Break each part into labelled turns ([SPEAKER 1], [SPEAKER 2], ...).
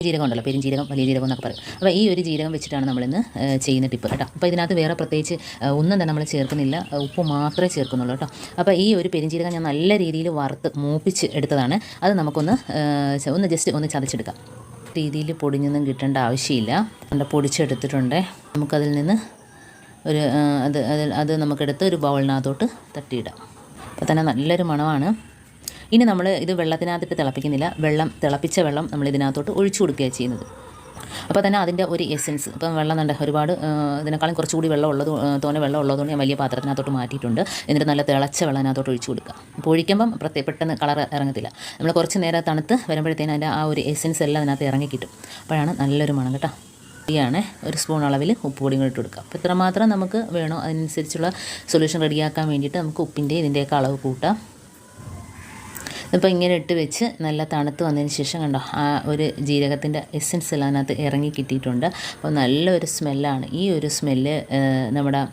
[SPEAKER 1] ജീരകം ഉണ്ടല്ലോ, പെരുംജീരകം, വലിയ ജീരകം എന്നൊക്കെ പറയും. അപ്പോൾ ഈ ഒരു ജീരകം വെച്ചിട്ടാണ് നമ്മളിന്ന് ചെയ്യുന്ന ടിപ്പ് കേട്ടോ. അപ്പോൾ ഇതിനകത്ത് വേറെ പ്രത്യേകിച്ച് ഒന്നും തന്നെ നമ്മൾ ചേർക്കുന്നില്ല, ഉപ്പ് മാത്രമേ ചേർക്കുന്നുള്ളൂ കേട്ടോ. അപ്പോൾ ഈ ഒരു പെരുംജീരകം ഞാൻ നല്ല രീതിയിൽ വറുത്ത് മൂപ്പിച്ച് എടുത്തതാണ്. അത് നമുക്കൊന്ന് ജസ്റ്റ് ഒന്ന് ചതച്ചെടുക്കാം. രീതിയിൽ പൊടിഞ്ഞൊന്നും കിട്ടേണ്ട ആവശ്യമില്ല. പൊടിച്ചെടുത്തിട്ടുണ്ട്. നമുക്കതിൽ നിന്ന് ഒരു അത് നമുക്കെടുത്ത് ഒരു ബൗളിനകത്തോട്ട് തട്ടിയിടാം. അപ്പോൾ തന്നെ നല്ലൊരു മണമാണ്. ഇനി നമ്മൾ ഇത് വെള്ളത്തിനകത്തിട്ട് തിളപ്പിക്കുന്നില്ല, തിളപ്പിച്ച വെള്ളം നമ്മൾ ഇതിനകത്തോട്ട് ഒഴിച്ചു കൊടുക്കുകയാണ് ചെയ്യുന്നത്. അപ്പോൾ തന്നെ അതിൻ്റെ ഒരു എസൻസ്, ഇപ്പം വെള്ളം കണ്ട ഒരുപാട് ഇതിനേക്കാളും കുറച്ചുകൂടി തോനെ വെള്ളം ഉള്ളതുകൊണ്ട് ഞാൻ വലിയ പാത്രത്തിനകത്തോട്ട് മാറ്റിയിട്ടുണ്ട്. എന്നിട്ട് നല്ല തിളച്ച വെള്ളം അതിനകത്തോട്ട് ഒഴിച്ചു കൊടുക്കുക. അപ്പോൾ ഒഴിക്കുമ്പം പെട്ടെന്ന് കളർ ഇറങ്ങത്തില്ല. നമ്മൾ കുറച്ച് നേരം തണുത്ത് വരുമ്പോഴത്തേനും അതിൻ്റെ ആ ഒരു എസൻസ് എല്ലാം അതിനകത്ത് ഇറങ്ങി കിട്ടും. അപ്പോഴാണ് നല്ലൊരു മണം കേട്ടോ. ാണ് ഒരു സ്പൂൺ അളവിൽ ഉപ്പ് പൊടിയും കൂടി ഇട്ട് കൊടുക്കുക. അപ്പോൾ ഇത്രമാത്രം നമുക്ക് വേണോ അതിനനുസരിച്ചുള്ള സൊല്യൂഷൻ റെഡിയാക്കാൻ വേണ്ടിയിട്ട് നമുക്ക് ഉപ്പിൻ്റെ ഇതിൻ്റെയൊക്കെ അളവ് കൂട്ടാം. ഇപ്പോൾ ഇങ്ങനെ ഇട്ട് വെച്ച് നല്ല തണുത്ത് വന്നതിന് ശേഷം കണ്ടോ ആ ഒരു ജീരകത്തിൻ്റെ എസൻസ് എല്ലാം അതിനകത്ത് ഇറങ്ങി കിട്ടിയിട്ടുണ്ട്. അപ്പോൾ നല്ലൊരു സ്മെല്ലാണ്. ഈ ഒരു സ്മെല്ല് നമ്മുടെ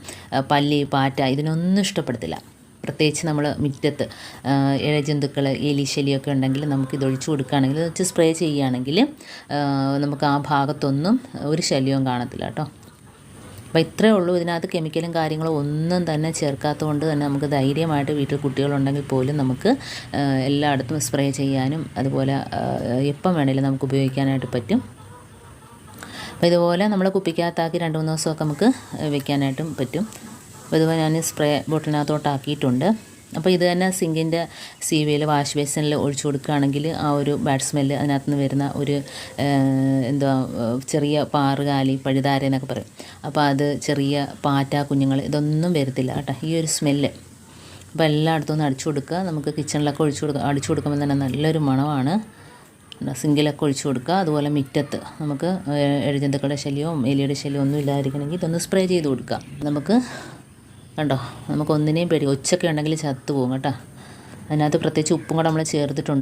[SPEAKER 1] പല്ലി, പാറ്റ ഇതിനൊന്നും ഇഷ്ടപ്പെടത്തില്ല. പ്രത്യേകിച്ച് നമ്മൾ മുറ്റത്ത് ഇഴജന്തുക്കൾ, എലി ശല്യമൊക്കെ ഉണ്ടെങ്കിൽ നമുക്കിത് ഒഴിച്ചു കൊടുക്കുകയാണെങ്കിൽ വെച്ച് സ്പ്രേ ചെയ്യുകയാണെങ്കിൽ നമുക്ക് ആ ഭാഗത്തൊന്നും ഒരു ശല്യവും കാണത്തില്ല കേട്ടോ. അപ്പോൾ ഇത്രയേ ഉള്ളൂ. ഇതിനകത്ത് കെമിക്കലും കാര്യങ്ങളും ഒന്നും തന്നെ ചേർക്കാത്തതുകൊണ്ട് തന്നെ നമുക്ക് ധൈര്യമായിട്ട് വീട്ടിൽ കുട്ടികളുണ്ടെങ്കിൽ പോലും നമുക്ക് എല്ലായിടത്തും സ്പ്രേ ചെയ്യാനും അതുപോലെ എപ്പം വേണമെങ്കിലും നമുക്ക് ഉപയോഗിക്കാനായിട്ട് പറ്റും. അപ്പോൾ ഇതുപോലെ നമ്മൾ കുപ്പിക്കകത്താക്കി 2-3 ദിവസമൊക്കെ നമുക്ക് വെക്കാനായിട്ടും പറ്റും. അപ്പോൾ ഇതുപോലെ ഞാൻ സ്പ്രേ ബോട്ടിലിനകത്തോട്ടാക്കിയിട്ടുണ്ട്. അപ്പോൾ ഇത് തന്നെ സിങ്കിൻ്റെ സീവയിൽ വാഷ് ബേസിനിൽ ഒഴിച്ചു കൊടുക്കുകയാണെങ്കിൽ ആ ഒരു ബാഡ് സ്മെല്ല് അതിനകത്ത് നിന്ന് വരുന്ന ഒരു ചെറിയ പാറുകാലി, പഴുതാര എന്നൊക്കെ പറയും. അപ്പോൾ അത് ചെറിയ പാറ്റ കുഞ്ഞുങ്ങൾ ഇതൊന്നും വരത്തില്ല കേട്ടോ, ഈ ഒരു സ്മെല്ല്. അപ്പോൾ എല്ലായിടത്തും ഒന്ന് അടിച്ചു കൊടുക്കുക. നമുക്ക് കിച്ചണിലൊക്കെ അടിച്ചു കൊടുക്കുമ്പോൾ തന്നെ നല്ലൊരു മണമാണ്. സിങ്കിലൊക്കെ ഒഴിച്ചു കൊടുക്കുക. അതുപോലെ മുറ്റത്ത് നമുക്ക് ഇഴജന്തുക്കളുടെ ശല്യവും എലിയുടെ ശല്യവും ഒന്നും ഇല്ലാതിരിക്കണമെങ്കിൽ ഇതൊന്ന് സ്പ്രേ ചെയ്ത് കൊടുക്കുക. നമുക്ക് കണ്ടോ, നമുക്ക് ഒന്നിനെയും പേടി, ഒച്ചൊക്കെ ഉണ്ടെങ്കിൽ ചത്തു പോകും കേട്ടോ. അതിനകത്ത് പ്രത്യേകിച്ച് ഉപ്പും കൂടെ നമ്മൾ ചേർത്തിട്ടുണ്ട്.